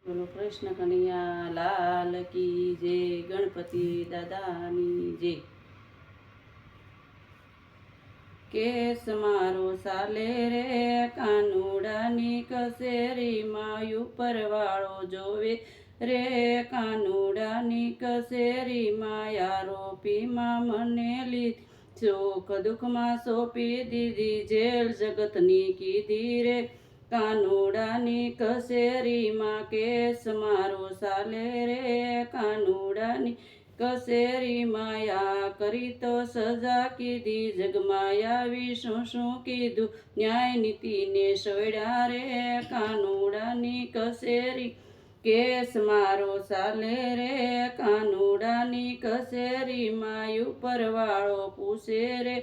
બોલો કૃષ્ણ કનૈયા લાલ કી જય, ગણપતિ દાદાની જય। કેસ મારો સાલે રે કાનુડાની કસેરીમાં ઉપરવાળો જોવે રે, કાનુડાની કસેરીમાં આરોપીમાં મને લીધી, સુખ દુઃખમાં સોંપી દીધી, જેલ જગતની કીધી રે, કાનુડાની કસેરીમાં કેસ મારો સાલે રે, કાનુડાની કસેરીમાં આ કરી તો સજા કીધી, જગમાં આવી શું શું કીધું, ન્યાય નીતિને સોડ્યા રે, કાનુડાની કસેરી કેસ મારો સાલે રે, કાનુડાની કસેરીમાં ઉપરવાળો પૂછે રે,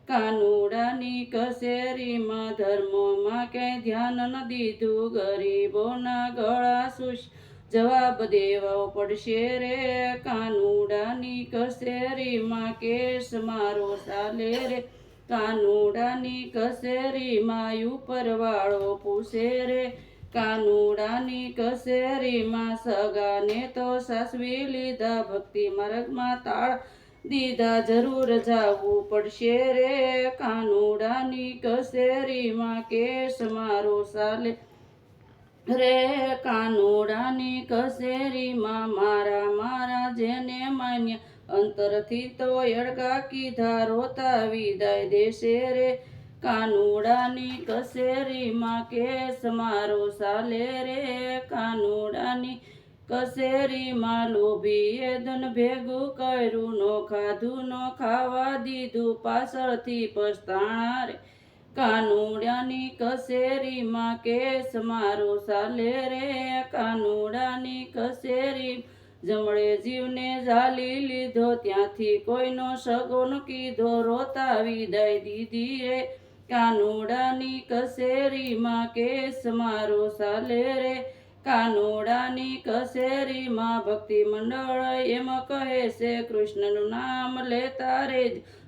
કાનુડાની કસેરીમાં ધર્મમાં ક્યાંય ધ્યાન ન દીધું, ગરીબોના ગળા સુશ જવાબ દેવો પડશે રે, કાનુડાની કસેરીમાં કેસ મારો ચાલે રે, કાનુડાની કસેરીમાં ઉપરવાળો પૂછે રે, કાનુડાની કસેરીમાં સગાને તો સાસવી લીધા, ભક્તિ માર્ગમાં તાળ દીધા, જરૂર જાવું પડશે રે, કાનુડાની કસેરીમાં કેસ મારો ચાલે રે, કાનુડાની કસેરીમાં મારા મારા જેને માન્યા, અંતરથી તો અડગા કીધા, રોતા વિદાય દેશે રે, કાનુડાની કસેરીમાં કેસ મારો ચાલે રે, કાનુડાની કસેરીમાં લોભીએ ધન ભેગું કર્યું, નો ખાધું નો ખાવા દીધું, પાછળથી પસ્તાણા રે, કાનુડાની કસેરીમાં કેસ મારો ચાલે રે, કાનુડાની કસેરી જમણે જીવને ઝાલી લીધો, ત્યાંથી કોઈનો સગો ન કીધો, રોતા વિદાય દીધી રે, કાનુડાની કસેરીમાં કેસ મારો ચાલે રે, કાનુડાની કસેરીમાં ભક્તિ મંડળ એમ કહે છે, કૃષ્ણનું નામ લેતા રે,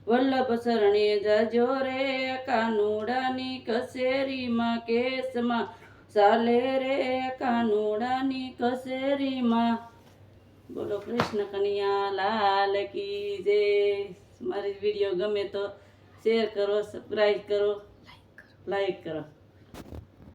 વલ્લભ શરણે જાજો રે, કાનુડાની કસેરીમાં કેસમાં ચાલે રે, કાનુડાની કસેરીમાં। બોલો કૃષ્ણ કનૈયા લાલ કી જય। મારી વિડીયો ગમે તો શેર કરો, સબસ્ક્રાઈબ કરો, લાઈક કરો।